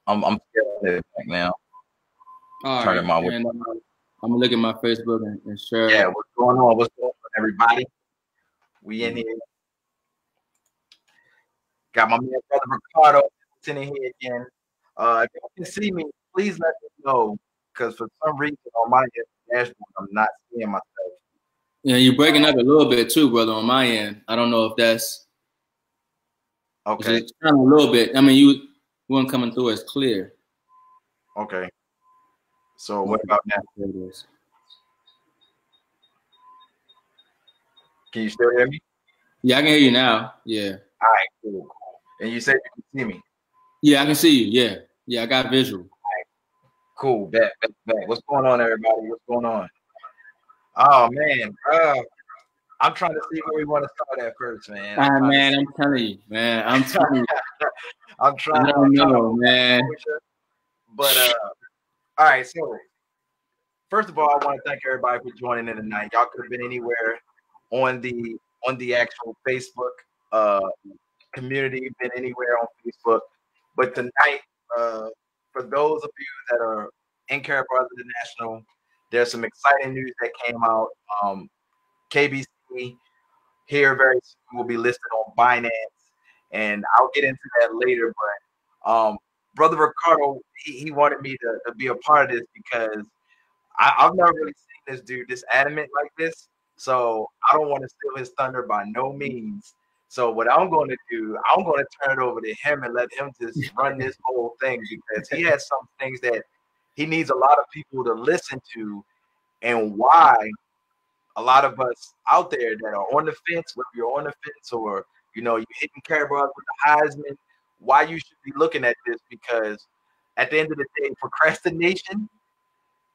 I'm scaling it back now. All Turning right, my and I'm gonna look at my Facebook and share. Yeah, what's going on? What's going on, everybody? We in here. Got my man brother Ricardo sitting here again. If you can see me, please let me know because for some reason on my dashboard I'm not seeing myself. Yeah, you're breaking up a little bit too, brother, on my end. I don't know if that's okay. It's kind of a little bit. I mean, you weren't coming through as clear. Okay. So what about now? There it is. Can you still hear me? Yeah, I can hear you now. Yeah. All right, cool. And you said you can see me. Yeah, I can see you. Yeah. Yeah, I got visual. All right. Cool. Back. What's going on, everybody? What's going on? Oh man. I'm trying to see where we want to start at first, man. I'm telling you, man. I'm telling you. I'm trying. I don't know, man. But all right. So first of all, I want to thank everybody for joining in tonight. Y'all could have been anywhere on the actual Facebook community, been anywhere on Facebook. But tonight, for those of you that are in Karatbars International, there's some exciting news that came out. KBC here very soon will be listed on Binance, and I'll get into that later. But brother Ricardo, he wanted me to be a part of this because I've never really seen this dude this adamant like this. So I don't want to steal his thunder by no means. So what I'm going to do, I'm going to turn it over to him and let him just run this whole thing because he has some things that he needs a lot of people to listen to, and why a lot of us out there that are on the fence, whether you're on the fence or you're hitting Karatbars with the Heisman, why you should be looking at this, because at the end of the day, procrastination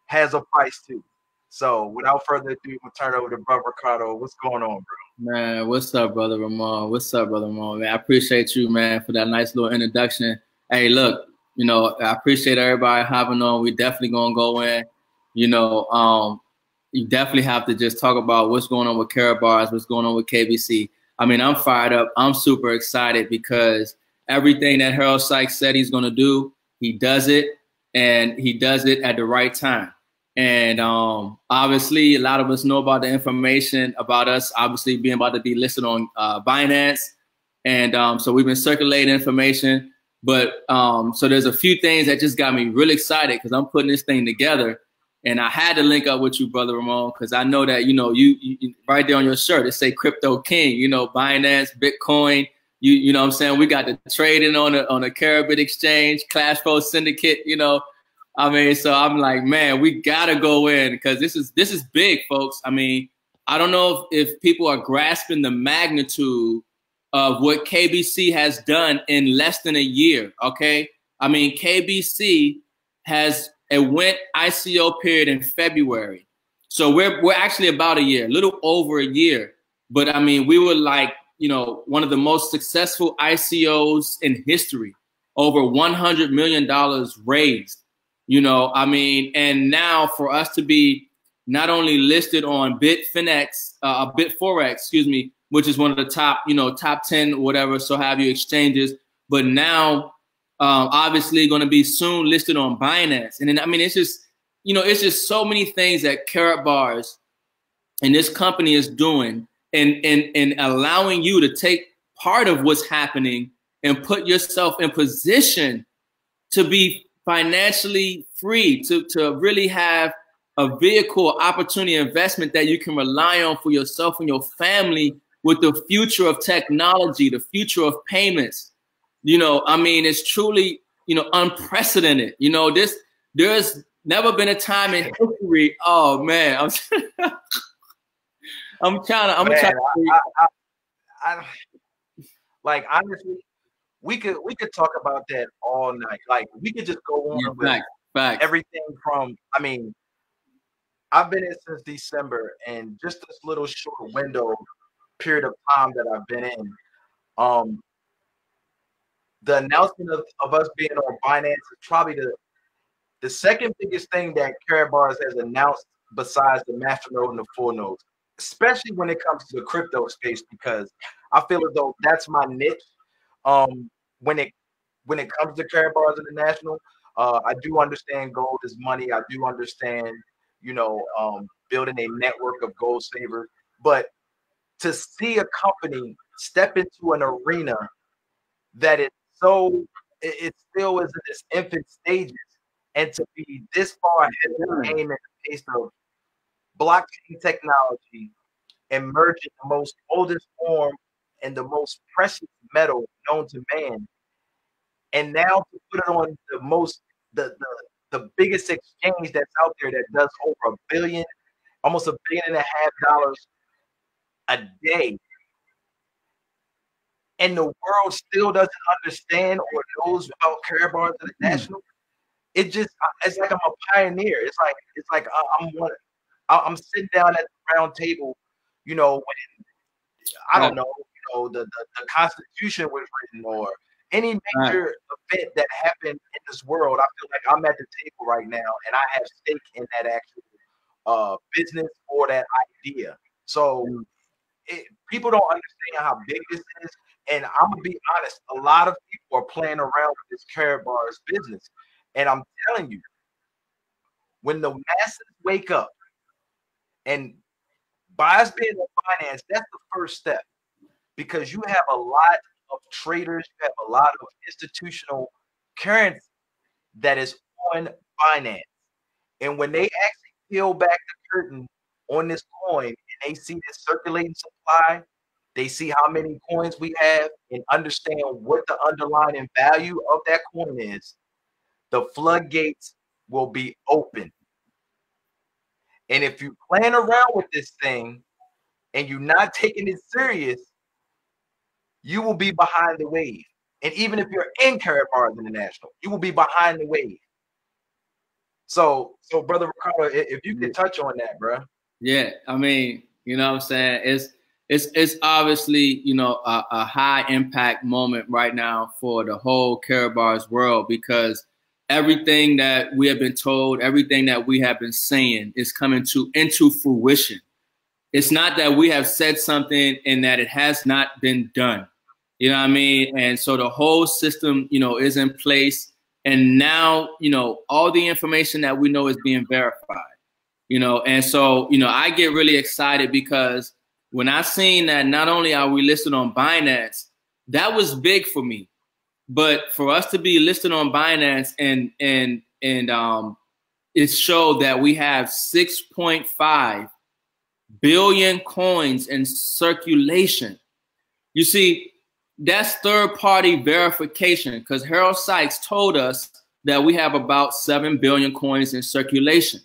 has a price too. So without further ado, we'll turn it over to Brother Ricardo. What's going on, bro? Man, what's up, brother Ramon? What's up, brother Ramon? Man, I appreciate you, man, for that nice little introduction. Hey, look, I appreciate everybody having on. We definitely gonna go in. You definitely have to just talk about what's going on with Karatbars, what's going on with KBC. I mean, I'm fired up. I'm super excited because everything that Harold Sykes said he's gonna do, he does it, and he does it at the right time. And obviously, a lot of us know about the information about us, obviously being about to be listed on Binance. And so we've been circulating information. But so there's a few things that just got me really excited because I'm putting this thing together. And I had to link up with you, Brother Ramon, because I know that, you right there on your shirt, it say Crypto King, Binance, Bitcoin. You know what I'm saying? We got the trading on the Karatbars Exchange, Karatbars Syndicate, I mean, so I'm like, man, we gotta go in because this is big, folks. I mean, I don't know if people are grasping the magnitude of what KBC has done in less than a year. Okay, I mean, KBC went ICO period in February, so we're actually about a year, a little over a year. But I mean, we were like, one of the most successful ICOs in history, over $100 million raised. I mean, and now for us to be not only listed on Bitforex, excuse me, which is one of the top 10, whatever, so have you exchanges, but now obviously going to be soon listed on Binance. And then, I mean, it's just so many things that Karatbars and this company is doing and allowing you to take part of what's happening and put yourself in position to be financially free, to really have a vehicle, opportunity, investment that you can rely on for yourself and your family with the future of technology, the future of payments. I mean, it's truly, unprecedented. There's never been a time in history. Oh man, I'm trying to. Like honestly, we could talk about that all night. Like we could just go on with everything from. I mean, I've been in since December, and just this little short period of time that I've been in, the announcement of us being on Binance is probably the second biggest thing that Karatbars has announced besides the masternode and the full nodes, especially when it comes to the crypto space, because I feel as though that's my niche. When when it comes to Karatbars International. I do understand gold is money. I do understand, building a network of gold savers. But to see a company step into an arena that is it still is in its infant stages, and to be this far ahead of the game in the pace of blockchain technology and merging the most oldest form and the most precious metal known to man, and now to put it on the biggest exchange that's out there that does over $1 billion, almost $1.5 billion a day, and the world still doesn't understand or knows about Karatbars International. It's like I'm a pioneer. It's like I'm sitting down at the round table, when I don't know, the Constitution was written, or any major event that happened in this world. I feel like I'm at the table right now, and I have stake in that actual business or that idea. So people don't understand how big this is. And I'm gonna be honest, a lot of people are playing around with this Karatbars business. And I'm telling you, when the masses wake up, and by us being in finance, that's the first step, because you have a lot of traders, you have a lot of institutional currency that is on Binance. And when they actually peel back the curtain on this coin and they see this circulating supply, they see how many coins we have and understand what the underlying value of that coin is, the floodgates will be open. And if you playing around with this thing and you're not taking it serious, you will be behind the wave. And even if you're in Karatbars International, you will be behind the wave. So Brother Ricardo, if you could touch on that, bro. Yeah, I mean, you know what I'm saying? It's obviously, a high impact moment right now for the whole Karatbars world, because everything that we have been told, everything that we have been saying is coming into fruition. It's not that we have said something and that it has not been done. You know what I mean? And so the whole system, is in place. And now, all the information that we know is being verified, and so, I get really excited, because when I seen that not only are we listed on Binance, that was big for me. But for us to be listed on Binance and it showed that we have 6.5 billion coins in circulation. You see, that's third-party verification, because Harold Sykes told us that we have about 7 billion coins in circulation.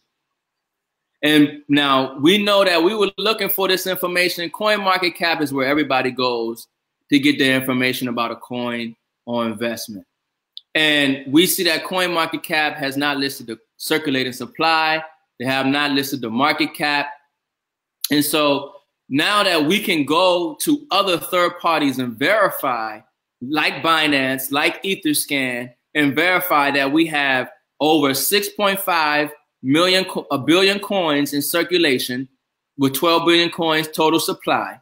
And now we know that we were looking for this information. CoinMarketCap is where everybody goes to get their information about a coin or investment. And we see that CoinMarketCap has not listed the circulating supply. They have not listed the market cap. And so now that we can go to other third parties and verify, like Binance, like Etherscan, and verify that we have over 6.5 billion coins in circulation, with 12 billion coins total supply.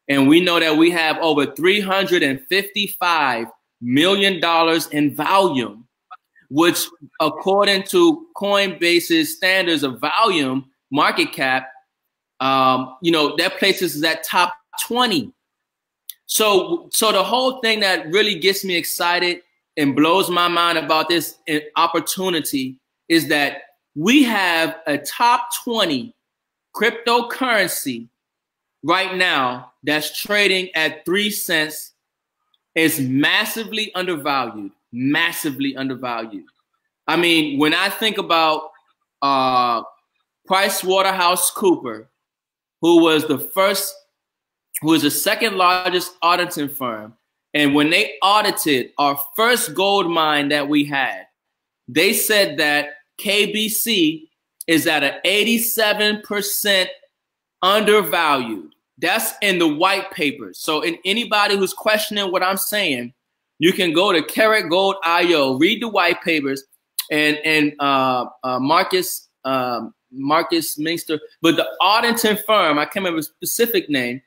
And we know that we have over $355 million in volume, which, according to Coinbase's standards of volume market cap, that places us at top 20. So the whole thing that really gets me excited and blows my mind about this opportunity is that we have a top 20 cryptocurrency right now that's trading at 3 cents. Is massively undervalued, massively undervalued. I mean, when I think about PricewaterhouseCoopers, who was the second largest auditing firm, and when they audited our first gold mine that we had, they said that KBC is at an 87% undervalued. That's in the white papers. So in anybody who's questioning what I'm saying, you can go to Karat Gold IO, read the white papers, and Marcus Minster, but the auditing firm, I can't remember a specific name,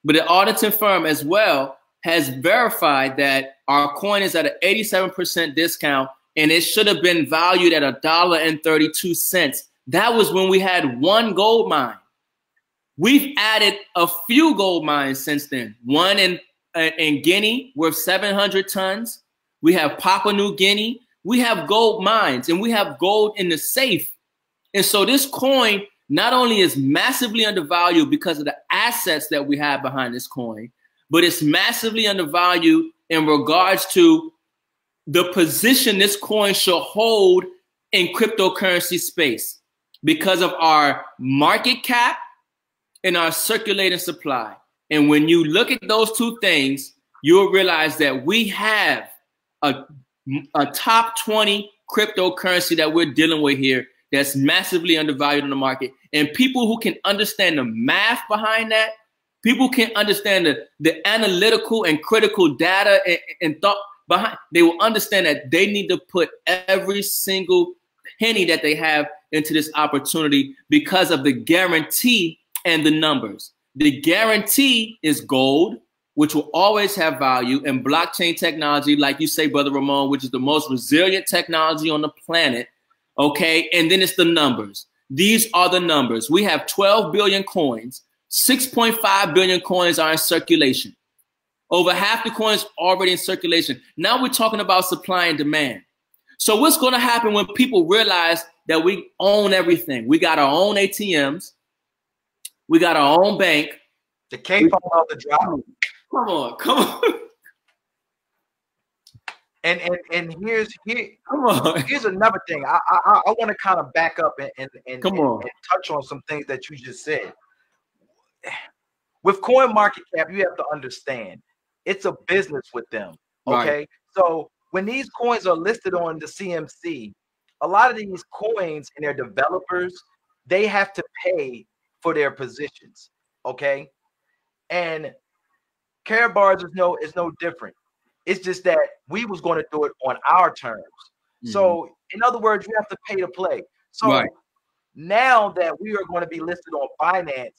but the auditing firm as well has verified that our coin is at an 87% discount, and it should have been valued at $1.32. That was when we had one gold mine. We've added a few gold mines since then. One in Guinea worth 700 tons. We have Papua New Guinea. We have gold mines, and we have gold in the safe. And so this coin not only is massively undervalued because of the assets that we have behind this coin, but it's massively undervalued in regards to the position this coin should hold in cryptocurrency space because of our market cap and our circulating supply. And when you look at those two things, you'll realize that we have a top 20 cryptocurrency that we're dealing with here that's massively undervalued in the market. And people who can understand the math behind that, people can understand the analytical and critical data and thought behind, they will understand that they need to put every single penny that they have into this opportunity because of the guarantee and the numbers. The guarantee is gold, which will always have value, and blockchain technology, like you say, Brother Ramon, which is the most resilient technology on the planet. Okay, and then it's the numbers. These are the numbers. We have 12 billion coins. 6.5 billion coins are in circulation. Over half the coins already in circulation. Now we're talking about supply and demand. So what's going to happen when people realize that we own everything? We got our own ATMs. We got our own bank. The cape on the drop. Come on. And here's come on. Here's another thing. I want to kind of back up and touch on some things that you just said. With coin market cap, you have to understand it's a business with them. Okay. Right. So when these coins are listed on the CMC, a lot of these coins and their developers, they have to pay for their positions. Okay. And Karatbars is no different. It's just that we was going to do it on our terms. Mm-hmm. So in other words, you have to pay to play. So now that we are going to be listed on Binance,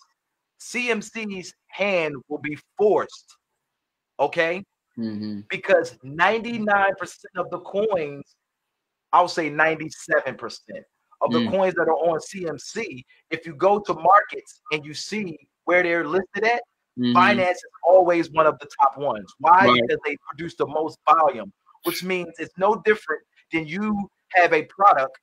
CMC's hand will be forced, okay? Mm-hmm. Because 99% of the coins, I'll say 97% of the coins that are on CMC, if you go to markets and you see where they're listed at, Binance is always one of the top ones. Why? Right. Because they produce the most volume, which means it's no different than you have a product,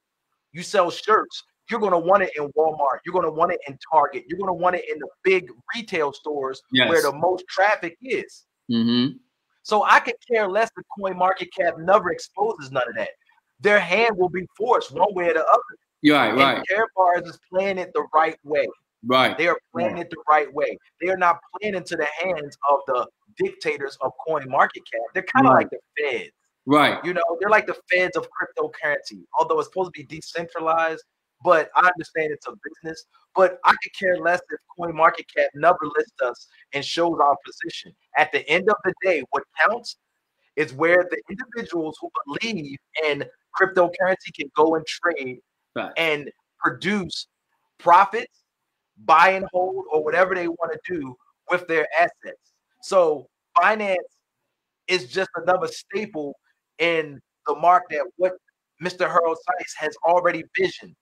you sell shirts, you're going to want it in Walmart, you're going to want it in Target, you're going to want it in the big retail stores where the most traffic is. Mm-hmm. So I could care less if coin market cap never exposes none of that. Their hand will be forced one way or the other. Right. Karatbars is playing it the right way. Right. They are playing it the right way. They are not playing into the hands of the dictators of coin market cap. They're kind of like the feds. Right. You know, they're like the feds of cryptocurrency, although it's supposed to be decentralized. But I understand it's a business. But I could care less if coin market cap never lists us and shows our position. At the end of the day, what counts is where the individuals who believe in cryptocurrency can go and trade and produce profits, buy and hold, or whatever they want to do with their assets. So Binance is just another staple in the market that what Mr. Harold Sykes has already visioned.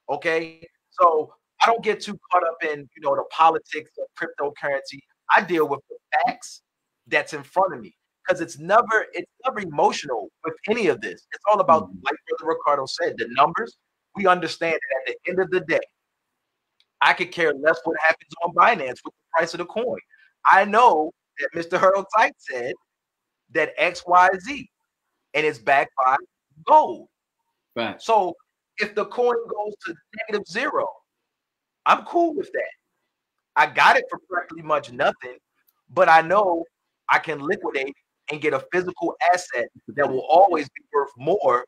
Okay, so I don't get too caught up in the politics of cryptocurrency. I deal with the facts that's in front of me because it's never emotional with any of this. It's all about, like Brother Ricardo said, the numbers. We understand that at the end of the day, I could care less what happens on Binance with the price of the coin. I know that Mr. Harold Sykes said that XYZ, and it's backed by gold. Right. So if the coin goes to -0, I'm cool with that. I got it for practically much nothing, but I know I can liquidate and get a physical asset that will always be worth more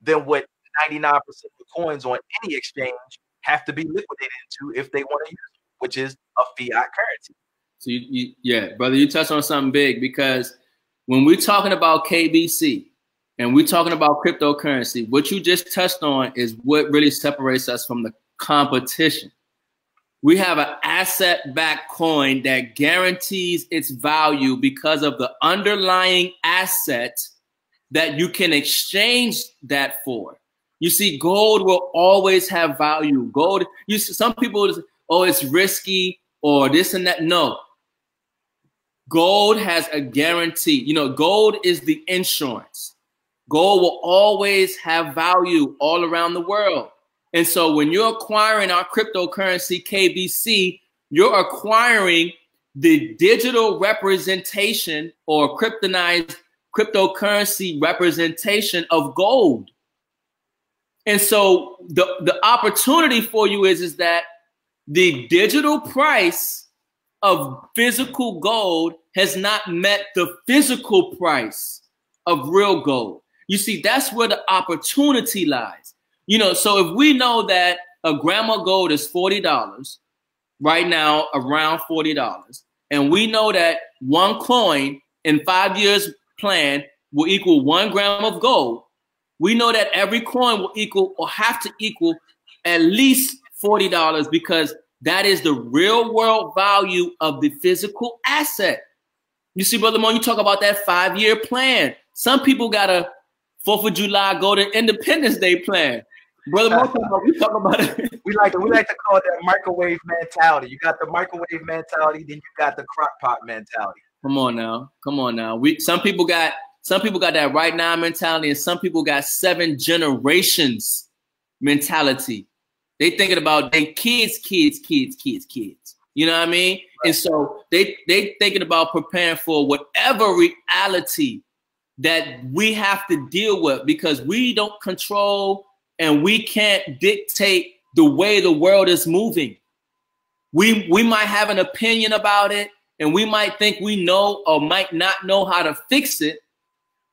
than what 99% of the coins on any exchange have to be liquidated into if they want to use it, which is a fiat currency. So yeah, brother, you touched on something big, because when we're talking about KBC and we're talking about cryptocurrency, what you just touched on is what really separates us from the competition. We have an asset-backed coin that guarantees its value because of the underlying asset that you can exchange that for. You see, gold will always have value. Gold, you see, some people, oh, it's risky or this and that. No. Gold has a guarantee. You know, gold is the insurance. Gold will always have value all around the world. And so when you're acquiring our cryptocurrency KBC, you're acquiring the digital representation or kryptonized cryptocurrency representation of gold. And so the opportunity for you is that the digital price of physical gold has not met the physical price of real gold. You see, that's where the opportunity lies. You know, so if we know that a gram of gold is $40 right now, around $40, and we know that one coin in 5 years plan will equal 1 gram of gold, we know that every coin will equal or have to equal at least $40 because that is the real world value of the physical asset. You see, Brother Mo, you talk about that 5-year plan. Some people got a 4th of July go to Independence Day plan. Brother Mo, we talk about it. We like to call it that microwave mentality. You got the microwave mentality, then you got the crock pot mentality. Come on now. Some people got that right now mentality, and some people got 7 generations mentality. They thinking about their kids. You know what I mean? Right. And so they thinking about preparing for whatever reality that we have to deal with, because we don't control and we can't dictate the way the world is moving. We might have an opinion about it, and we might think we know or might not know how to fix it,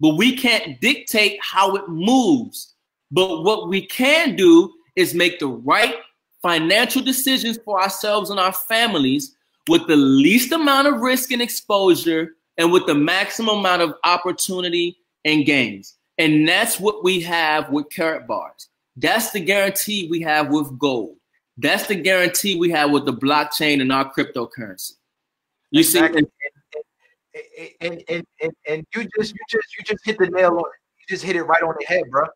but we can't dictate how it moves. But what we can do is make the right financial decisions for ourselves and our families with the least amount of risk and exposure and with the maximum amount of opportunity and gains. And that's what we have with Karatbars. That's the guarantee we have with gold. That's the guarantee we have with the blockchain and our cryptocurrency. You exactly. See, and you just hit the nail on it. You just hit it right on the head, bro.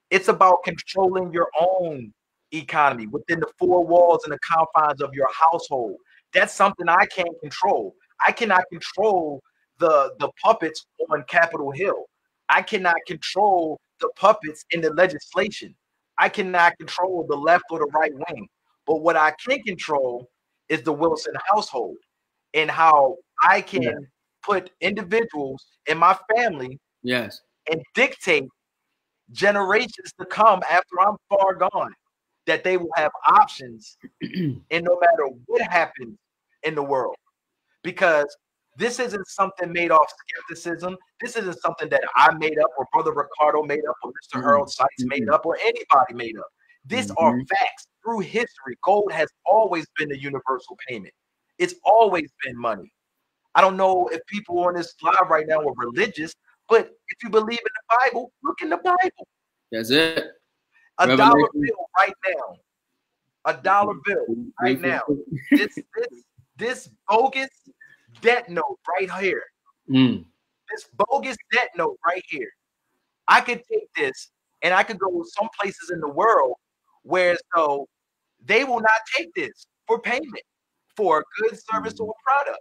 It's about controlling your own economy within the 4 walls and the confines of your household. That's something I can't control. I cannot control the puppets on Capitol Hill. I cannot control the puppets in the legislation. I cannot control the left or the right wing. But what I can control is the Wilson household and how I can put individuals in my family and dictate generations to come after I'm far gone, that they will have options and no matter what happens in the world. Because this isn't something made off skepticism. This isn't something that I made up or Brother Ricardo made up or Mr. Harold Sykes made up or anybody made up. These are facts. Through history, gold has always been a universal payment. It's always been money. I don't know if people on this live right now are religious, but if you believe in the Bible, look in the Bible. That's it. A dollar bill right now. A dollar bill right now. This bogus debt note right here. This bogus debt note right here. I could take this and I could go some places in the world where so they will not take this for payment for a good service or a product.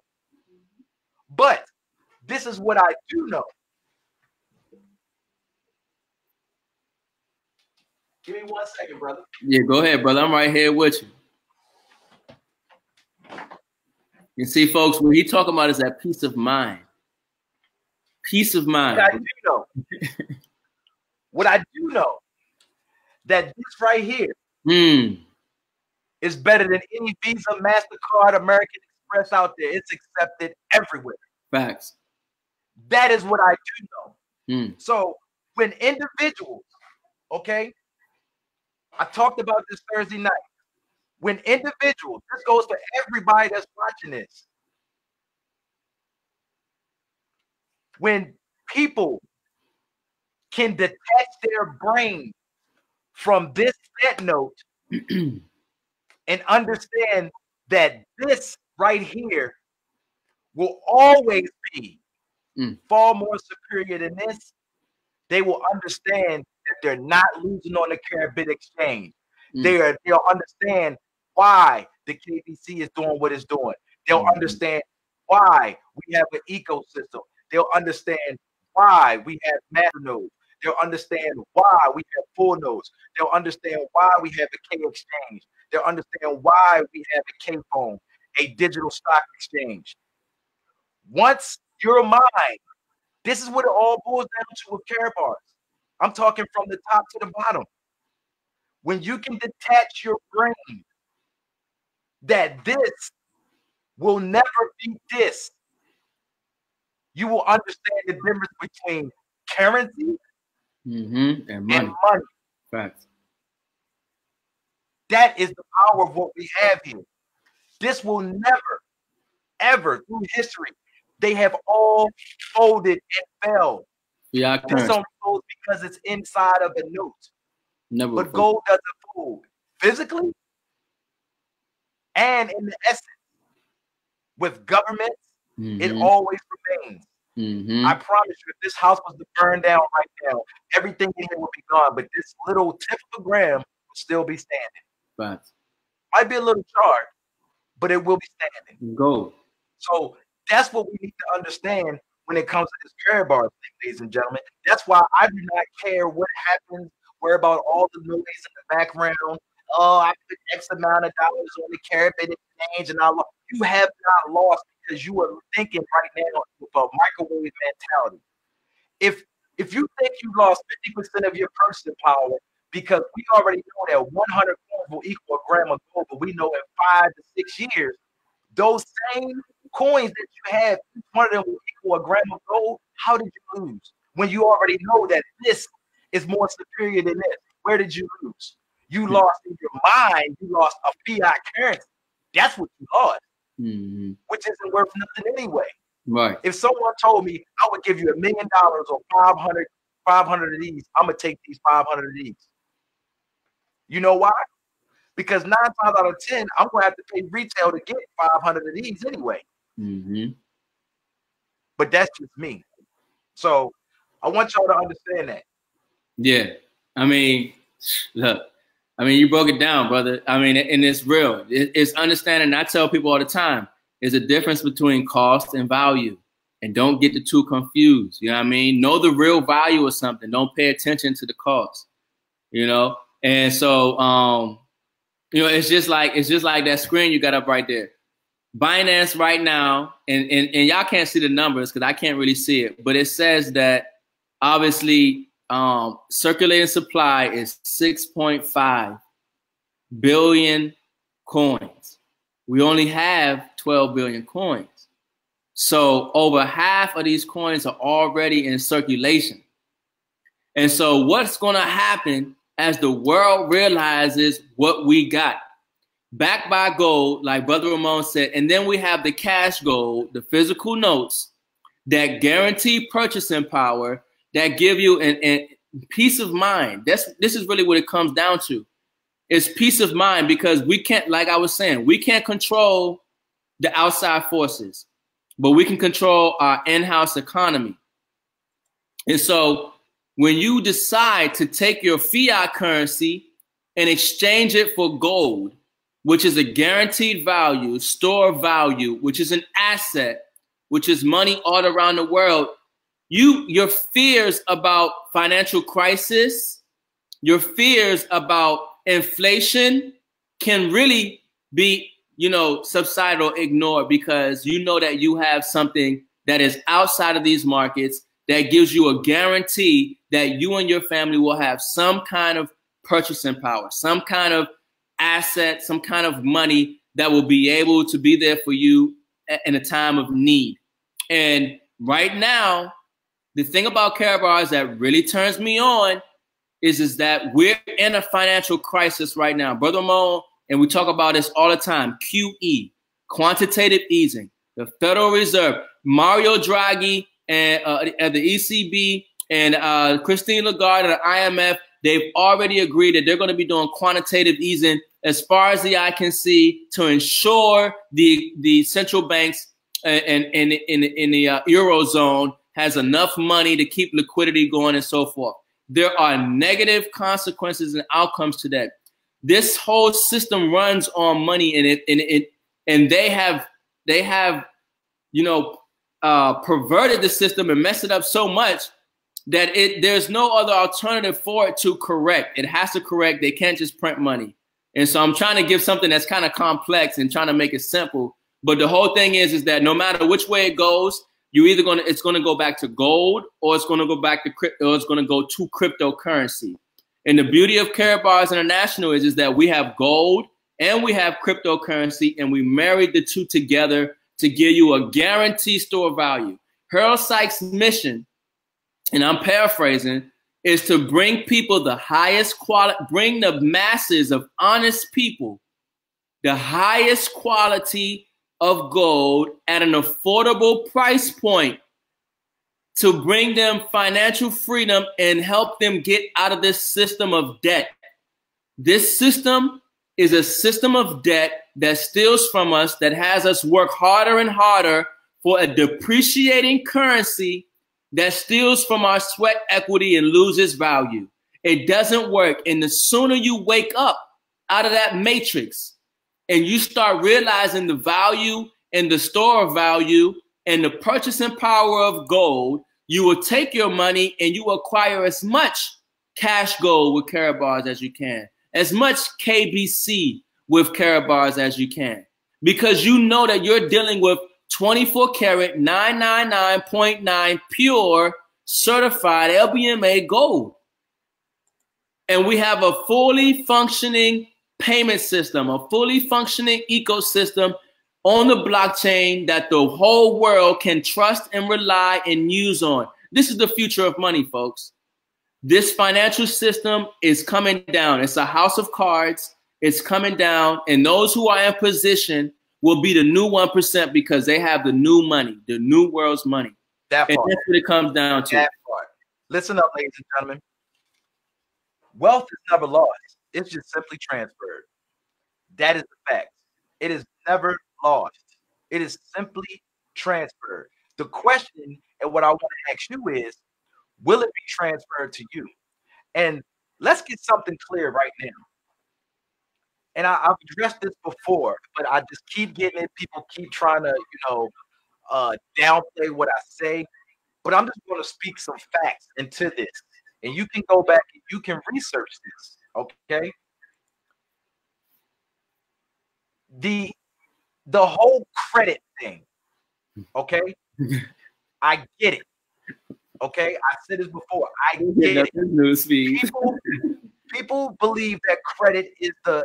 But this is what I do know. Give me 1 second, brother. Yeah, go ahead, brother. I'm right here with you. You see, folks, what he talking about is that peace of mind. Peace of mind. What I do know, that this right here is better than any Visa, MasterCard, American Express out there. It's accepted everywhere. Facts. That is what I do know. So when individuals, okay, I talked about this Thursday night. When individuals, this goes for everybody that's watching this. When people can detach their brain from this debt note and understand that this right here will always be far more superior than this, they will understand that they're not losing on the Karatbars Exchange. They'll understand why the KBC is doing what it's doing. They'll understand why we have an ecosystem. They'll understand why we have master nodes. They'll understand why we have full nodes. They'll understand why we have a K exchange. They'll understand why we have a K phone, a digital stock exchange. Once your mind, this is what it all boils down to with Karatbars. I'm talking from the top to the bottom. When you can detach your brain that this will never be this, you will understand the difference between currency and money. Facts. That is the power of what we have here. This will never, ever through history, they have all folded and fell. Yeah, this only folds because it's inside of a note. But gold doesn't fold physically and in the essence. With governments, it always remains. I promise you, if this house was to burn down right now, everything in here would be gone. But this little tip of a gram will still be standing. Right. Might be a little charred, but it will be standing. Gold. So that's what we need to understand when it comes to this Karatbars thing, ladies and gentlemen. That's why I do not care what happens, worry about all the noise in the background. Oh, I put X amount of dollars on the Karatbars Exchange and I lost. You have not lost because you are thinking right now with a microwave mentality. If you think you lost 50% of your purchasing power because we already know that 100 coins will equal a gram of gold, but we know in 5 to 6 years, those same coins that you have, each one of them will equal a gram of gold. How did you lose when you already know that this is more superior than this? Where did you lose? You lost in your mind. You lost a fiat currency. That's what you lost. Which isn't worth nothing anyway. Right. If someone told me I would give you $1 million or 500 of these, I'm gonna take these 500 of these. You know why? Because 9 times out of 10, I'm gonna have to pay retail to get 500 of these anyway. But that's just me. So I want y'all to understand that. Yeah. I mean, look. I mean, you broke it down, brother. I mean, and it's real. It's understanding. I tell people all the time, there's a difference between cost and value. And don't get the two confused. You know what I mean? Know the real value of something. Don't pay attention to the cost. You know? And so, you know, it's just like that screen you got up right there. Binance right now, and y'all can't see the numbers because I can't really see it, but it says that obviously circulating supply is 6.5 billion coins. We only have 12 billion coins. So over half of these coins are already in circulation. And so what's going to happen as the world realizes what we got? Backed by gold, like Brother Ramon said, and then we have the cash gold, the physical notes that guarantee purchasing power, that give you an peace of mind. This is really what it comes down to. It's peace of mind because we can't, like I was saying, we can't control the outside forces, but we can control our in-house economy. And so when you decide to take your fiat currency and exchange it for gold, which is a guaranteed value, store value, which is an asset, which is money all around the world, your fears about financial crisis, your fears about inflation can really be, you know, subsided or ignored because you know that you have something that is outside of these markets that gives you a guarantee that you and your family will have some kind of purchasing power, some kind of asset, some kind of money that will be able to be there for you in a time of need. And right now, the thing about Karatbars that really turns me on is that we're in a financial crisis right now. Brother Mo, and we talk about this all the time, QE, quantitative easing, the Federal Reserve, Mario Draghi and the ECB and Christine Lagarde and the IMF, they've already agreed that they're going to be doing quantitative easing as far as the eye can see to ensure the central banks in the Eurozone has enough money to keep liquidity going and so forth. There are negative consequences and outcomes to that. This whole system runs on money, and they have perverted the system and messed it up so much that there's no other alternative for it to correct. It has to correct. They can't just print money. And so I'm trying to give something that's kind of complex and trying to make it simple. But the whole thing is that no matter which way it goes, it's going to go back to gold, or it's going to go back to crypto, or it's going to go to cryptocurrency. And the beauty of Karatbars International is that we have gold and we have cryptocurrency, and we married the two together to give you a guaranteed store of value. Harold Sykes' mission, and I'm paraphrasing, is to bring people the highest quality, bring the masses of honest people the highest quality of gold at an affordable price point to bring them financial freedom and help them get out of this system of debt. This system is a system of debt that steals from us, that has us work harder and harder for a depreciating currency that steals from our sweat equity and loses value. It doesn't work. And the sooner you wake up out of that matrix and you start realizing the value and the store of value and the purchasing power of gold, you will take your money and you acquire as much cash gold with Karatbars as you can, as much KBC with Karatbars as you can, because you know that you're dealing with 24 karat 999.9 pure certified LBMA gold. And we have a fully functioning payment system, a fully functioning ecosystem on the blockchain that the whole world can trust and rely and use on. This is the future of money, folks. This financial system is coming down. It's a house of cards. It's coming down. And those who are in position will be the new 1% because they have the new money, the new world's money. That part. And that's what it comes down to. That part. Listen up, ladies and gentlemen. Wealth is never lost. It's just simply transferred. That is the fact. It is never lost. It is simply transferred. The question and what I want to ask you is, will it be transferred to you? And let's get something clear right now. And I've addressed this before, but I just keep getting it. People keep trying to, downplay what I say. But I'm just going to speak some facts into this. And you can go back and you can research this, okay? The whole credit thing, okay? I get it, okay? I said this before. I get it. People believe that credit is the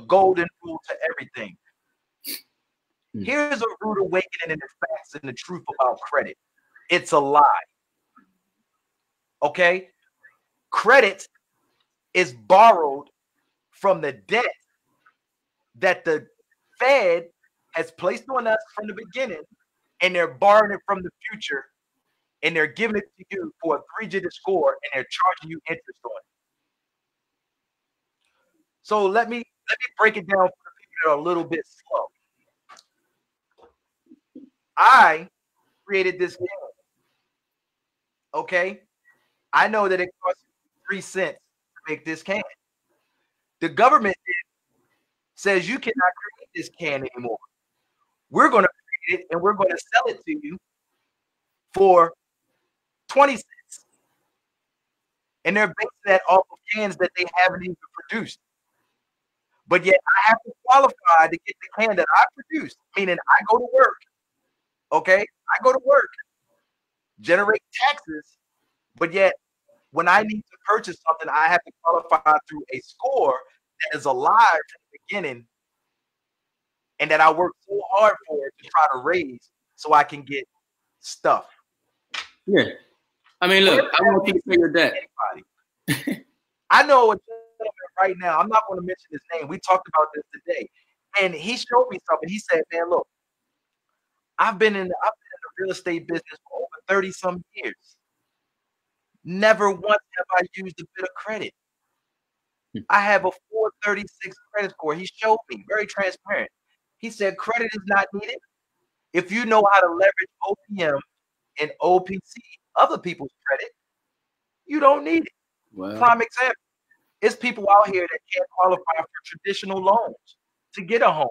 golden rule to everything. Here's a rude awakening in the facts and the truth about credit. It's a lie. Okay? Credit is borrowed from the debt that the Fed has placed on us from the beginning, and they're borrowing it from the future, and they're giving it to you for a 3-digit score, and they're charging you interest on it. So let me break it down for the people that are a little bit slow. I created this game. Okay? I know that it costs 3 cents to make this can. The government says you cannot create this can anymore. We're going to create it and we're going to sell it to you for 20 cents. And they're basing that off of cans that they haven't even produced. But yet I have to qualify to get the can that I produced, meaning I go to work. Okay? I go to work, generate taxes, but yet when I need to purchase something, I have to qualify through a score that is alive from the beginning and that I work so hard for to try to raise so I can get stuff. Yeah. I mean, look, I want you to say your debt. I know a gentleman right now, I'm not going to mention his name. We talked about this today. And he showed me something. He said, man, look, I've been in the real estate business for over 30 some years. Never once have I used a bit of credit. I have a 436 credit score. He showed me, very transparent. He said credit is not needed. If you know how to leverage OPM and OPC, other people's credit, you don't need it. Well, prime example, it's people out here that can't qualify for traditional loans to get a home.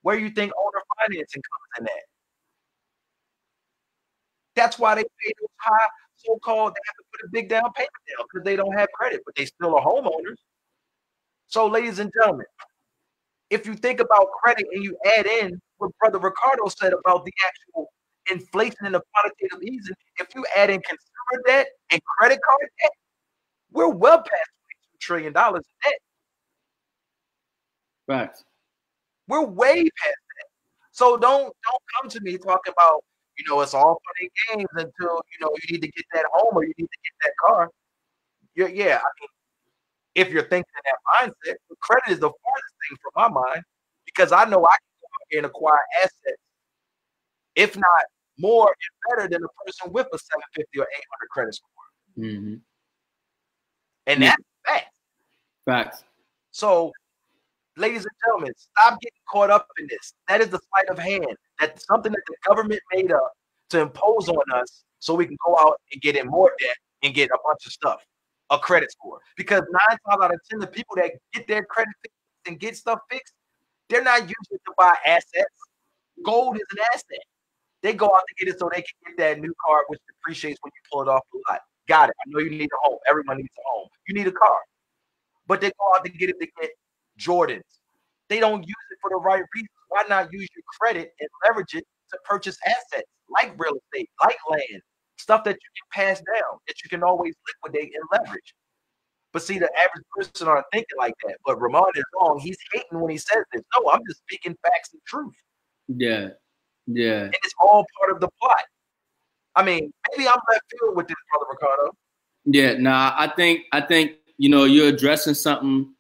Where you think owner financing comes in at? That's why they pay those high so-called, they have to put a big down payment down because they don't have credit, but they still are homeowners. So, ladies and gentlemen, if you think about credit and you add in what Brother Ricardo said about the actual inflation and the quantitative easing, if you add in consumer debt and credit card debt, we're well past $22 trillion in debt. right. We're way past that. So don't come to me talking about, it's all fun and games until, you need to get that home or you need to get that car. Yeah, I mean, if you're thinking in that mindset, credit is the farthest thing from my mind because I know I can go out here and acquire assets, if not more and better than a person with a 750 or 800 credit score. Mm-hmm. And that's fact. Facts. So, ladies and gentlemen, stop getting caught up in this. That is the sleight of hand. That's something that the government made up to impose on us so we can go out and get in more debt and get a bunch of stuff, a credit score. Because 9 times out of 10, the people that get their credit fixed and get stuff fixed, they're not using it to buy assets. Gold is an asset. They go out to get it so they can get that new car, which depreciates when you pull it off the lot. Got it. I know you need a home. Everyone needs a home. You need a car. But they go out to get it to get Jordans. They don't use it for the right reasons. Why not use your credit and leverage it to purchase assets like real estate, like land, stuff that you can pass down, that you can always liquidate and leverage? But see, the average person aren't thinking like that. But Ramon is wrong. He's hating when he says this. No, I'm just speaking facts and truth. Yeah. And it's all part of the plot. I mean, maybe I'm left field with this, Brother Ricardo. Yeah, nah, I think you're addressing something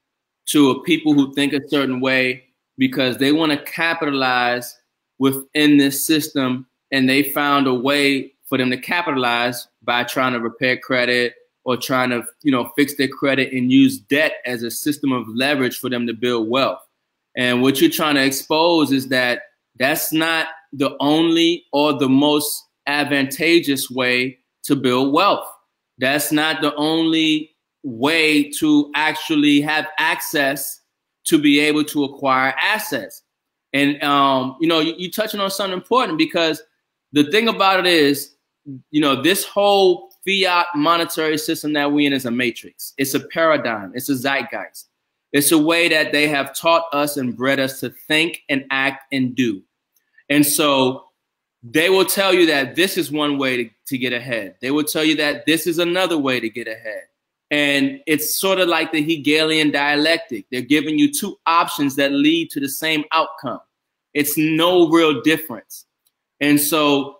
to people who think a certain way because they want to capitalize within this system, and they found a way for them to capitalize by trying to repair credit or trying to fix their credit and use debt as a system of leverage for them to build wealth. And what you're trying to expose is that that's not the only or the most advantageous way to build wealth. That's not the only way to actually have access to be able to acquire assets. And, you're touching on something important because the thing about it is, this whole fiat monetary system that we're in is a matrix. It's a paradigm. It's a zeitgeist. It's a way that they have taught us and bred us to think and act and do. And so they will tell you that this is one way to get ahead. They will tell you that this is another way to get ahead. And it's sort of like the Hegelian dialectic. They're giving you two options that lead to the same outcome. It's no real difference. And so,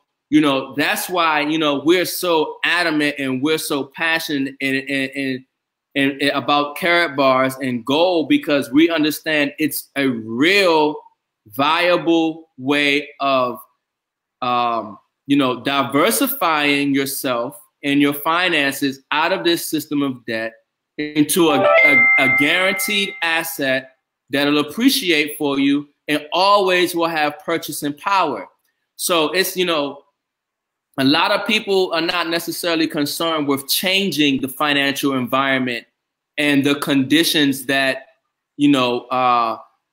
that's why, we're so adamant and we're so passionate and about Karatbars and gold, because we understand it's a real viable way of, diversifying yourself and your finances out of this system of debt into a guaranteed asset that'll appreciate for you and always will have purchasing power. So it's, a lot of people are not necessarily concerned with changing the financial environment and the conditions that,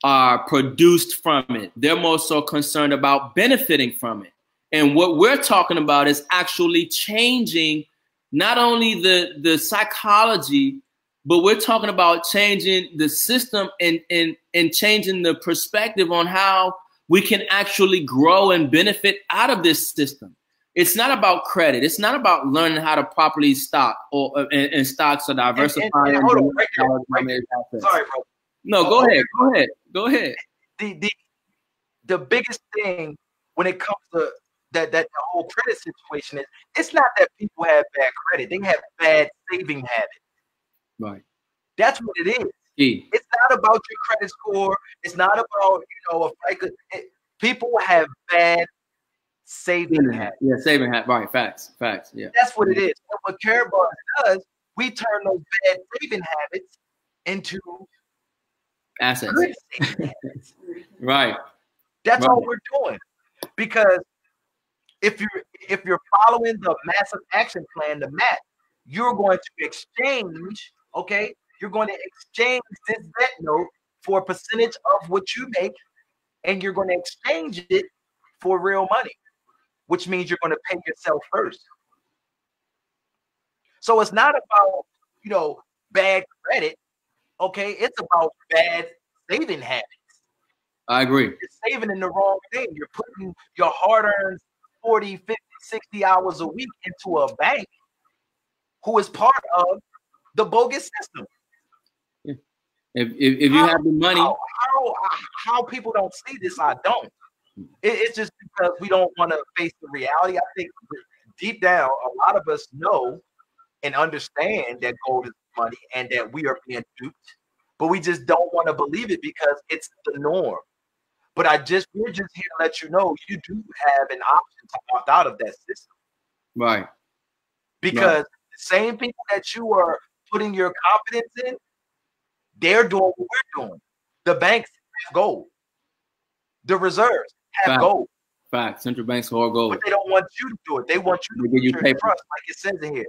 are produced from it. They're more so concerned about benefiting from it. And what we're talking about is actually changing not only the psychology, but we're talking about changing the system and changing the perspective on how we can actually grow and benefit out of this system. It's not about credit. It's not about learning how to properly stock and stocks are diversifying. And hold on, right there. Sorry, bro. No, go ahead. The biggest thing when it comes to that the whole credit situation is, it's not that people have bad credit. They have bad saving habits. Right. That's what it is. It's not about your credit score. It's not about, people have bad saving habits. Yeah, saving habits. Right. Facts. Yeah. That's what it is. And what Karatbars does, we turn those bad saving habits into assets. good saving habits. Right. That's right. all we're doing. Because if you're following the massive action plan, the MAP, you're going to exchange, okay? You're going to exchange this debt note for a percentage of what you make, and you're going to exchange it for real money, which means you're going to pay yourself first. So it's not about, you know, bad credit, okay? It's about bad saving habits. I agree. You're saving in the wrong thing. You're putting your hard-earned 40, 50, 60 hours a week into a bank who is part of the bogus system. Yeah. If you have the money. How people don't see this, I don't. It's just because we don't want to face the reality. I think deep down, a lot of us know and understand that gold is money and that we are being duped, but we just don't want to believe it because it's the norm. But we're just here to let you know you do have an option to opt out of that system. Right. Because the same people that you are putting your confidence in, they're doing what we're doing. The banks have gold. The reserves have gold. Fact. Central banks hold gold. But they don't want you to do it. They want you to put your trust, like it says in here.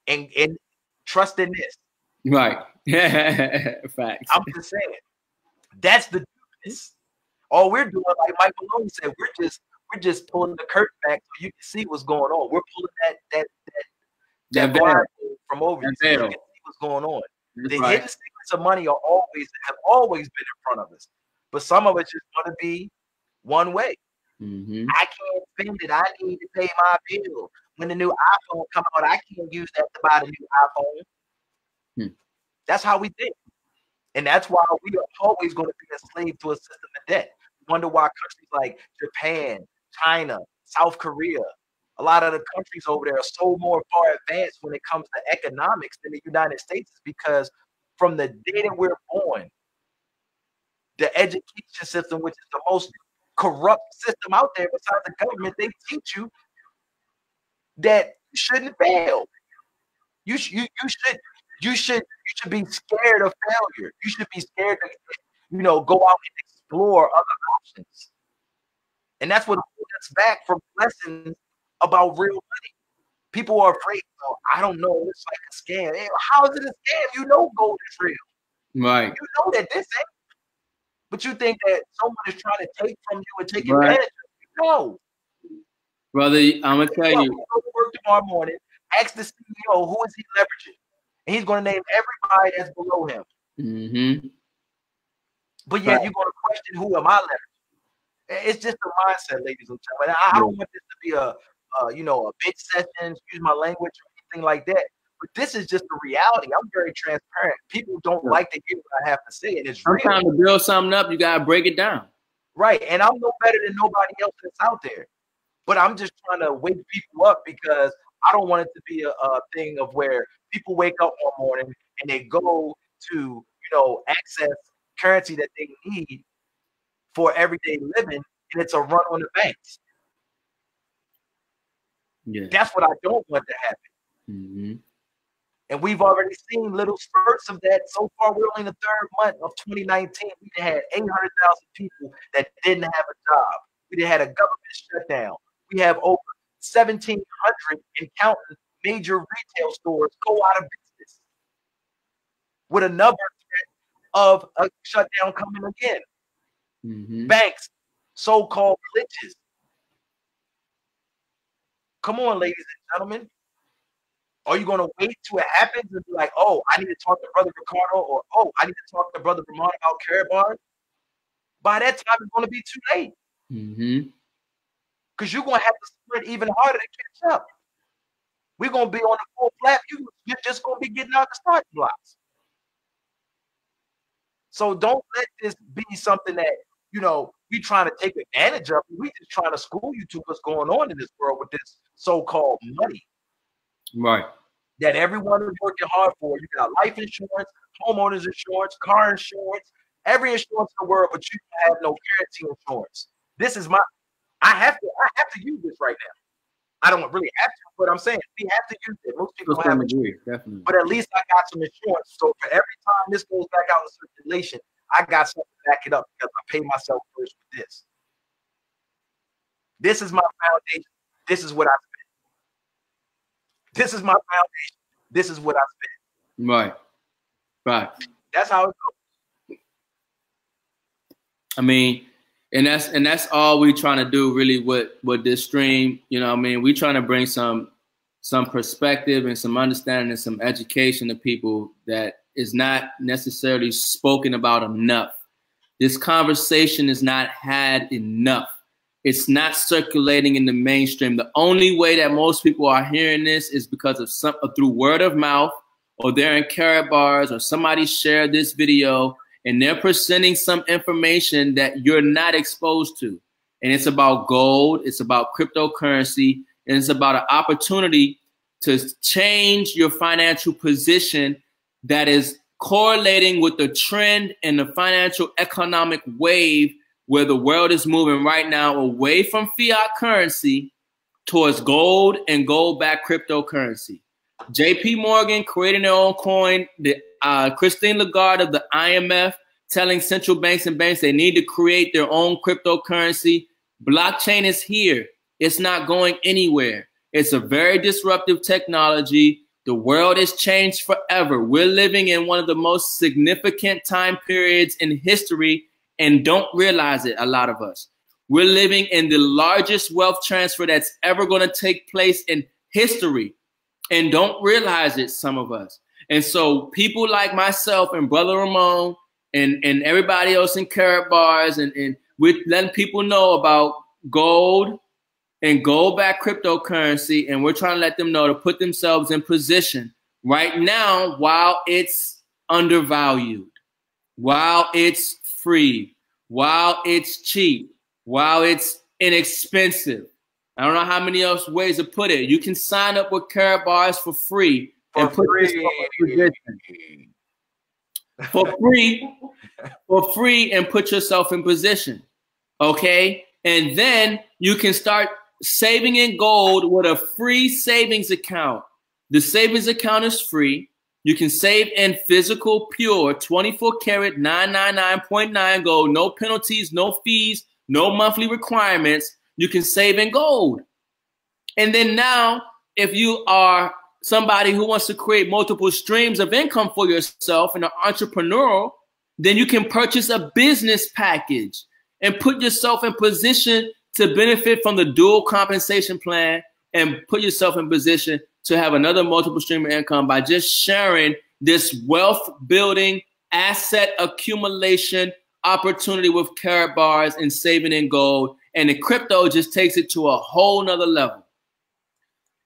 And trust in this. Right. Facts. I'm just saying. That's the difference. All we're doing, like Mike Maloney said, we're just pulling the curtain back so you can see what's going on. We're pulling that veil from over you so you can see what's going on. The hidden secrets of money have always been in front of us. But some of us just want to be one way. Mm-hmm. I can't spend it. I need to pay my bill. When the new iPhone comes out, I can't use that to buy the new iPhone. That's how we think. And that's why we are always going to be a slave to a system of debt. Wonder why countries like Japan, China, South Korea, a lot of the countries over there are so more far advanced when it comes to economics than the United States, is because from the day that we're born, the education system, which is the most corrupt system out there besides the government, they teach you that you shouldn't fail. You should be scared of failure. You should be scared to, go out and explore other options. And that's what holds us back from lessons about real money. People are afraid. Oh, I don't know. It's like a scam. Hey, how is it a scam? You know gold is real. Right. You know that this ain't. But you think that someone is trying to take from you and take advantage of you. No. Brother, I'm going to tell you. Go to work tomorrow morning, ask the CEO, who is he leveraging? And he's going to name everybody that's below him. Mm-hmm. But yet you're going to question, who am I leveraging? It's just a mindset, ladies and gentlemen. I don't want this to be a bitch session, excuse my language, or anything like that. But this is just the reality. I'm very transparent. People don't like to hear what I have to say, and it's real. Sometimes to build something up, you gotta break it down. Right, and I'm no better than nobody else that's out there. But I'm just trying to wake people up, because I don't want it to be a thing of where people wake up one morning and they go to access currency that they need for everyday living, and it's a run on the banks. Yeah, that's what I don't want to happen. Mm-hmm. And we've already seen little spurts of that. So far, we're only in the third month of 2019. We had 800,000 people that didn't have a job. We had a government shutdown. We have over 1,700 and counting major retail stores go out of business, with another threat of a shutdown coming again. Mm-hmm. Banks, so-called glitches. Come on, ladies and gentlemen. Are you going to wait till it happens and be like, oh, I need to talk to Brother Ricardo, or, oh, I need to talk to Brother Ramon about Karatbars? By that time, it's going to be too late. Mm-hmm. Because you're going to have to sprint even harder to catch up. We're going to be on the full flap. You're just going to be getting out the starting blocks. So don't let this be something that, we trying to take advantage of. We just trying to school you to what's going on in this world with this so-called money. Right. That everyone is working hard for. You got life insurance, homeowners insurance, car insurance, every insurance in the world, but you have no guarantee insurance. This is I have to use this right now. I don't really have to, but I'm saying we have to use it. Most people don't have insurance, definitely. but at least I got some insurance. So for every time this goes back out in circulation, I got something to back it up because I pay myself first with this. This is my foundation. This is what I spent. This is my foundation. This is what I spent. Right. Right. That's how it goes. I mean, and that's all we're trying to do really with this stream. You know what I mean? We're trying to bring some perspective and some understanding and some education to people that is not necessarily spoken about enough. This conversation is not had enough. It's not circulating in the mainstream. The only way that most people are hearing this is because of through word of mouth, or they're in Karatbars, or somebody shared this video and they're presenting some information that you're not exposed to. And it's about gold, it's about cryptocurrency, and it's about an opportunity to change your financial position that is correlating with the trend and the financial economic wave where the world is moving right now away from fiat currency towards gold and gold-backed cryptocurrency. JP Morgan creating their own coin, Christine Lagarde of the IMF telling central banks and banks they need to create their own cryptocurrency. Blockchain is here. It's not going anywhere. It's a very disruptive technology. The world has changed forever. We're living in one of the most significant time periods in history and don't realize it, a lot of us. We're living in the largest wealth transfer that's ever going to take place in history and don't realize it, some of us. And so people like myself and Brother Ramon and everybody else in Karatbars and we're letting people know about gold and gold-backed cryptocurrency, and we're trying to let them know to put themselves in position right now while it's undervalued, while it's free, while it's cheap, while it's inexpensive. I don't know how many else ways to put it. You can sign up with Karatbars for free and put yourself in position. For free and put yourself in position. Okay? And then you can start saving in gold with a free savings account. The savings account is free. You can save in physical, pure, 24 karat, 999.9 gold, no penalties, no fees, no monthly requirements. You can save in gold. And then now, if you are somebody who wants to create multiple streams of income for yourself and an entrepreneur, then you can purchase a business package and put yourself in position to benefit from the dual compensation plan and put yourself in position to have another multiple stream of income by just sharing this wealth building, asset accumulation opportunity with Karatbars and saving in gold. And the crypto just takes it to a whole nother level.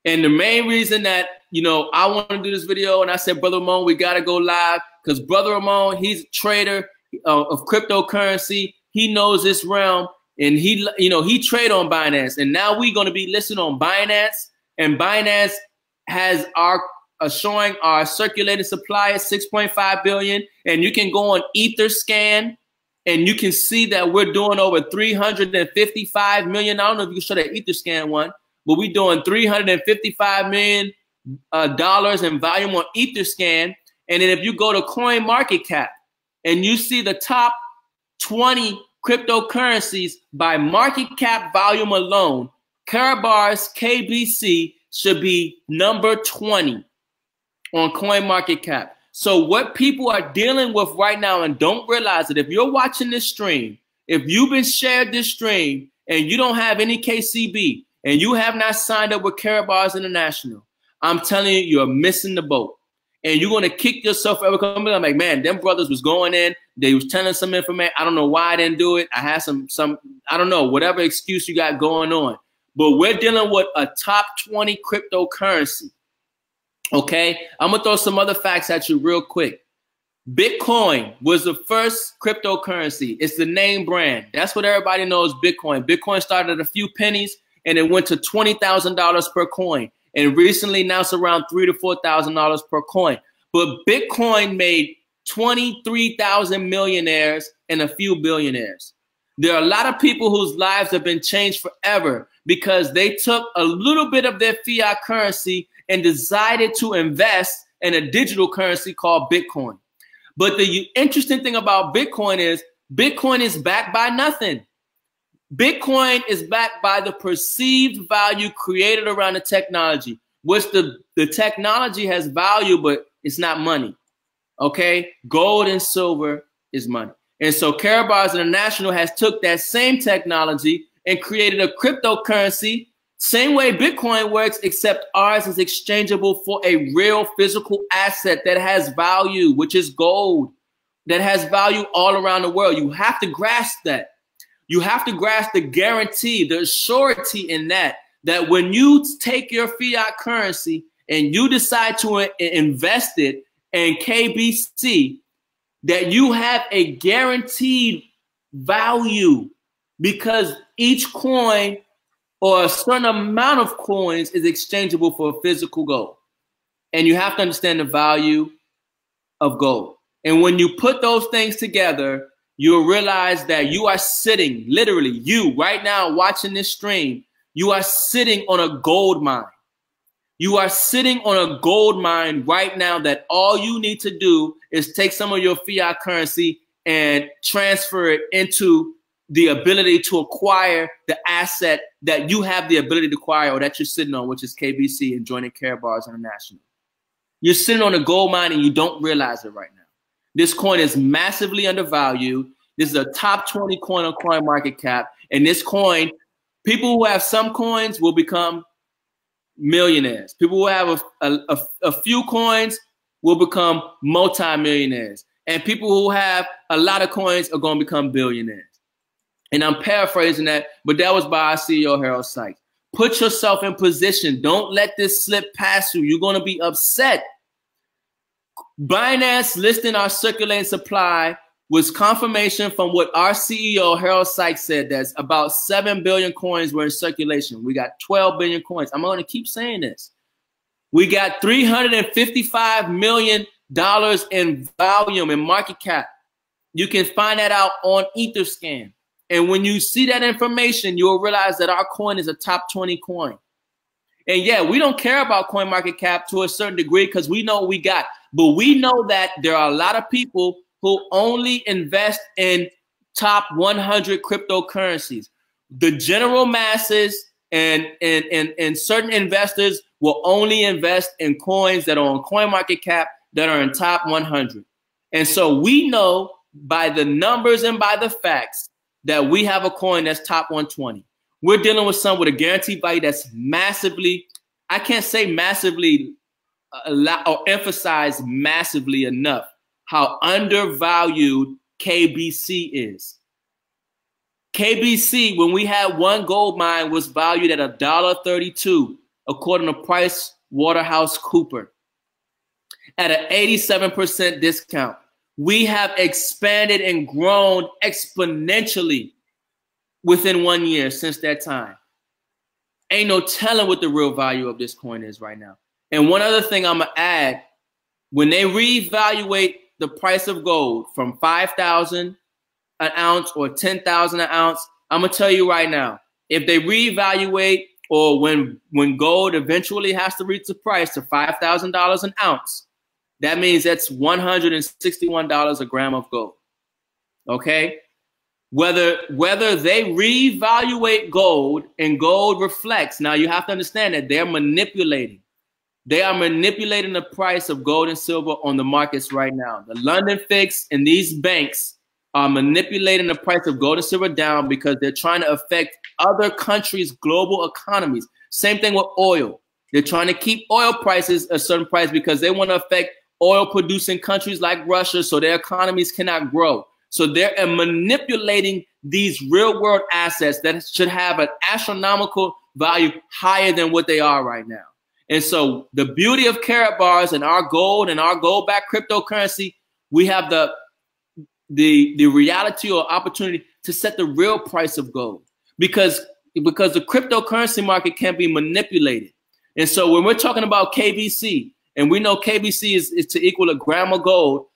And the main reason that, you know, I want to do this video and I said, Brother Ramon, we got to go live because Brother Ramon, he's a trader of cryptocurrency. He knows this realm and he, you know, he trade on Binance. And now we're going to be listed on Binance, and Binance has our showing our circulating supply at 6.5 billion. And you can go on Etherscan and you can see that we're doing over 355 million. I don't know if you can show that Etherscan one, but we're doing $355 million in volume on Etherscan. And then if you go to CoinMarketCap and you see the top 20 cryptocurrencies by market cap volume alone, Karatbars KBC should be number 20 on CoinMarketCap. So what people are dealing with right now and don't realize it, if you're watching this stream, if you've been shared this stream and you don't have any KCB and you have not signed up with Karatbars International, I'm telling you, you're missing the boat. And you're going to kick yourself ever come back. I'm like, man, them brothers was going in. They was telling some information. I don't know why I didn't do it. I had some, I don't know, whatever excuse you got going on. But we're dealing with a top 20 cryptocurrency. Okay? I'm going to throw some other facts at you real quick. Bitcoin was the first cryptocurrency. It's the name brand. That's what everybody knows, Bitcoin. Bitcoin started at a few pennies and it went to $20,000 per coin. And recently now it's around $3,000 to $4,000 per coin. But Bitcoin made 23,000 millionaires and a few billionaires. There are a lot of people whose lives have been changed forever because they took a little bit of their fiat currency and decided to invest in a digital currency called Bitcoin. But the interesting thing about Bitcoin is backed by nothing. Bitcoin is backed by the perceived value created around the technology, which the technology has value, but it's not money. Okay? Gold and silver is money. And so Karatbars International has took that same technology and created a cryptocurrency, same way Bitcoin works, except ours is exchangeable for a real physical asset that has value, which is gold, that has value all around the world. You have to grasp that. You have to grasp the guarantee, the surety in that when you take your fiat currency and you decide to invest it in KBC, that you have a guaranteed value because each coin or a certain amount of coins is exchangeable for physical gold. And you have to understand the value of gold. And when you put those things together, you'll realize that you are sitting, literally, you right now watching this stream, you are sitting on a gold mine. You are sitting on a gold mine right now that all you need to do is take some of your fiat currency and transfer it into the ability to acquire the asset that you have the ability to acquire or that you're sitting on, which is KBC and joining Karatbars International. You're sitting on a gold mine and you don't realize it right now. This coin is massively undervalued. This is a top 20 coin on CoinMarketCap. And this coin, people who have some coins will become millionaires. People who have a few coins will become multimillionaires. And people who have a lot of coins are going to become billionaires. And I'm paraphrasing that, but that was by our CEO, Harold Sykes. Put yourself in position. Don't let this slip past you. You're going to be upset. Binance listing our circulating supply was confirmation from what our CEO, Harold Sykes, said. That's about 7 billion coins were in circulation. We got 12 billion coins. I'm going to keep saying this. We got $355 million in volume in market cap. You can find that out on Etherscan. And when you see that information, you'll realize that our coin is a top 20 coin. And yeah, we don't care about CoinMarketCap to a certain degree because we know what we got. But we know that there are a lot of people who only invest in top 100 cryptocurrencies. The general masses and certain investors will only invest in coins that are on CoinMarketCap that are in top 100. And so we know by the numbers and by the facts that we have a coin that's top 120. We're dealing with some with a guaranteed value that's massively, I can't say massively or emphasize massively enough how undervalued KBC is. KBC, when we had one gold mine, was valued at $1.32, according to PricewaterhouseCoopers, at an 87% discount. We have expanded and grown exponentially within 1 year since that time. Ain't no telling what the real value of this coin is right now. And one other thing I'm going to add, when they reevaluate the price of gold from 5,000 an ounce or 10,000 an ounce, I'm going to tell you right now, if they reevaluate or when gold eventually has to reach the price to $5,000 an ounce, that means that's $161 a gram of gold. Okay? Whether they reevaluate gold and gold reflects, now you have to understand that they're manipulating. They are manipulating the price of gold and silver on the markets right now. The London Fix and these banks are manipulating the price of gold and silver down because they're trying to affect other countries' global economies. Same thing with oil. They're trying to keep oil prices a certain price because they want to affect oil-producing countries like Russia so their economies cannot grow. So they're manipulating these real-world assets that should have an astronomical value higher than what they are right now. And so the beauty of Karatbars and our gold-backed cryptocurrency, we have the reality or opportunity to set the real price of gold because the cryptocurrency market can be manipulated. And so when we're talking about KBC, and we know KBC is to equal a gram of gold,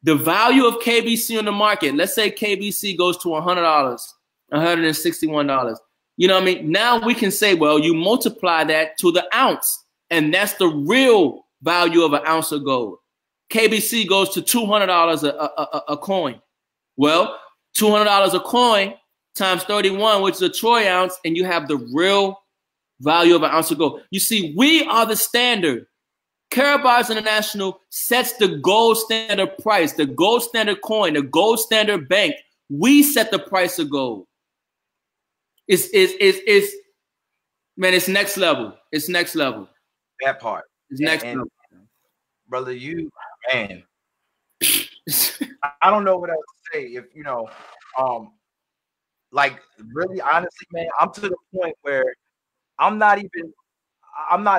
The value of KBC on the market, let's say KBC goes to $100, $161. You know what I mean? Now we can say, well, you multiply that to the ounce, and that's the real value of an ounce of gold. KBC goes to $200 a coin. Well, $200 a coin times 31, which is a troy ounce, and you have the real value of an ounce of gold. You see, we are the standard. Karatbars International sets the gold standard price, the gold standard coin, the gold standard bank. We set the price of gold. Man, it's next level. It's next level. That part. It's next level. Brother, man. I don't know what else to say. If you know, like really honestly, man, I'm to the point where I'm not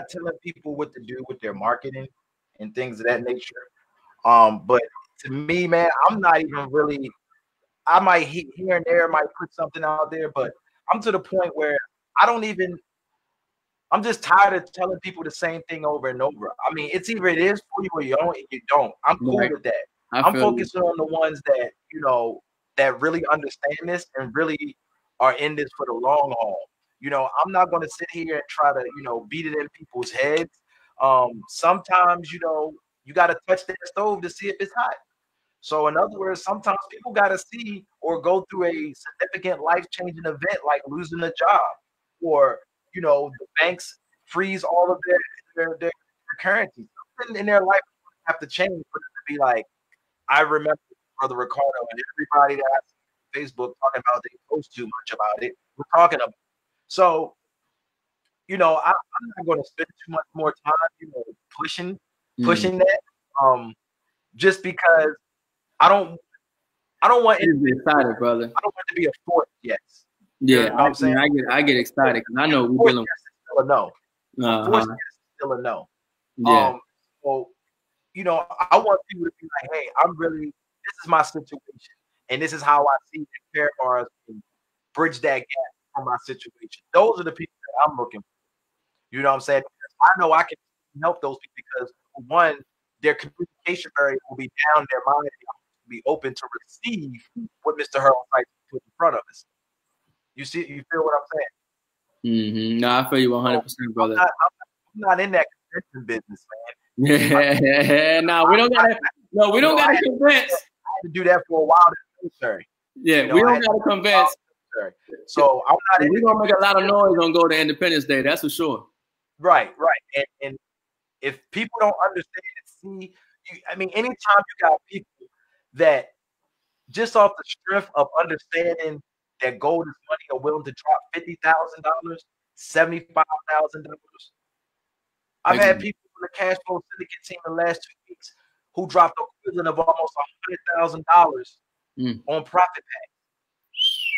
telling people what to do with their marketing and things of that nature. But to me, man, I'm not even really, I might here and there might put something out there, but I'm to the point where I'm just tired of telling people the same thing over and over. I mean, it's either it is for you or you don't. I'm cool with that. I'm focusing on the ones that, you know, that really understand this and really are in this for the long haul. You know, I'm not going to sit here and try to, you know, beat it in people's heads. Sometimes, you know, you got to touch that stove to see if it's hot. So in other words, sometimes people got to see or go through a significant life-changing event like losing a job, or, you know, the banks freeze all of their currency. Something in their life have to change for them to be like, I remember Brother Ricardo and everybody that I see on Facebook talking about they post too much about it. We're talking about it. So, you know, I'm not going to spend too much more time, you know, pushing that. Just because I don't want it to be excited, brother. I don't want it to be a force, yes. Yeah, you know I'm saying? I get excited because I know we're dealing with still a no. Force yes is still a no. Yeah. So, you know, I want people to be like, hey, this is my situation, and this is how I see that Karatbars can bridge that gap from my situation. Those are the people that I'm looking for. You know what I'm saying? I know I can help those people because, one, their communication barrier will be down, their mind will be open to receive what Mr. Hurl likes to put in front of us. You feel what I'm saying? No, I feel you 100%, brother. I'm not in that convention business, man. Yeah, we don't gotta convince. I had to do that for a while in the military. Yeah, you know, we don't gotta convince. So I'm not. We're gonna make a lot of noise on Go to Independence Day. That's for sure. Right. And if people don't understand, I mean, anytime you got people that just off the strength of understanding that gold is money are willing to drop $50,000, $75,000. I've had people from the cash flow syndicate team in the last 2 weeks who dropped the equivalent of almost $100,000 on profit pay.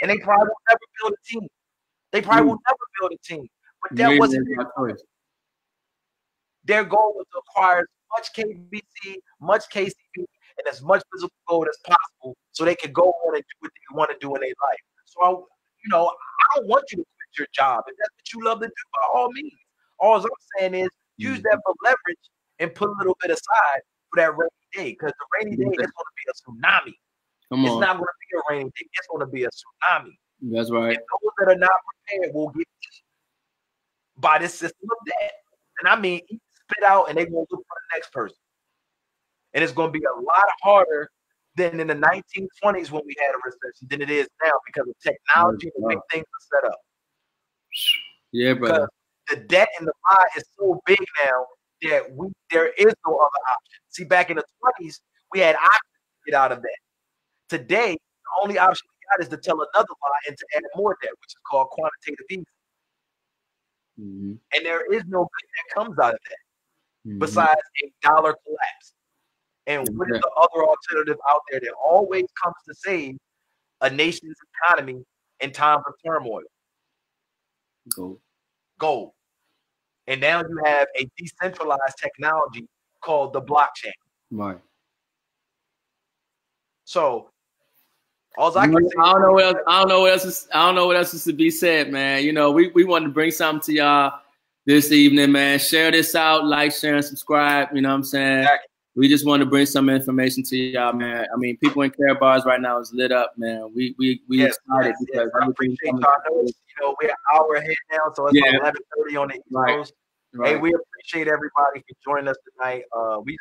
And they probably will never build a team. But that wasn't their goal. Their goal was to acquire as much KBC, much KCB, and as much physical gold as possible so they could go on and do what they want to do in their life. So, you know, I don't want you to quit your job. If that's what you love to do, by all means. All I'm saying is use that for leverage and put a little bit aside for that rainy day, because the rainy day is going to be a tsunami. It's not going to be a rainy day. It's going to be a tsunami. That's right. And those that are not prepared will get eaten by this system of debt. And I mean, spit out, and they're going to look for the next person. And it's going to be a lot harder than in the 1920s when we had a recession than it is now because of technology and the way things are set up. Yeah, brother. Because the debt in the pie is so big now that there is no other option. See, back in the 20s, we had options to get out of that. Today, the only option we got is to tell another lie and to add more debt, which is called quantitative easing. And there is no good that comes out of that besides a dollar collapse. And what is the other alternative out there that always comes to save a nation's economy in times of turmoil? Gold. And now you have a decentralized technology called the blockchain. Right. So, all I can say, I don't know what else is to be said, man. You know, we wanted to bring something to y'all this evening, man. Share this out, like, share, and subscribe. You know what I'm saying? Exactly. we just want to bring some information to y'all, man. I mean, people in Karatbars right now is lit up, man. We excited because I appreciate y'all. I know it's, you know, we're an hour ahead now, so it's 11:30 on the East Coast. Hey, we appreciate everybody for joining us tonight. We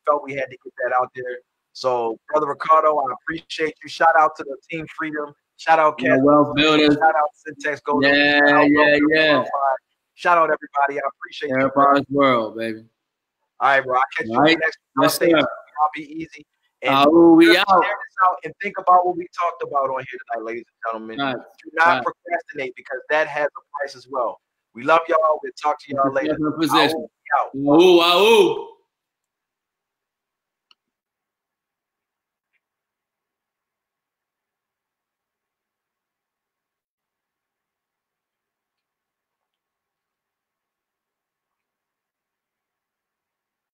felt we had to get that out there. So, Brother Ricardo, I appreciate you. Shout out to the Team Freedom. Shout out Cat. Wealth Builders. Shout out Syntax Gold. Yeah. Shout out everybody. I appreciate you. Karatbars World, baby. All right, bro. I'll catch you next week. I'll be easy. And we out. Share this out and think about what we talked about on here tonight, ladies and gentlemen. Do not procrastinate because that has a price as well. We love y'all. We'll talk to y'all later. Position. Out.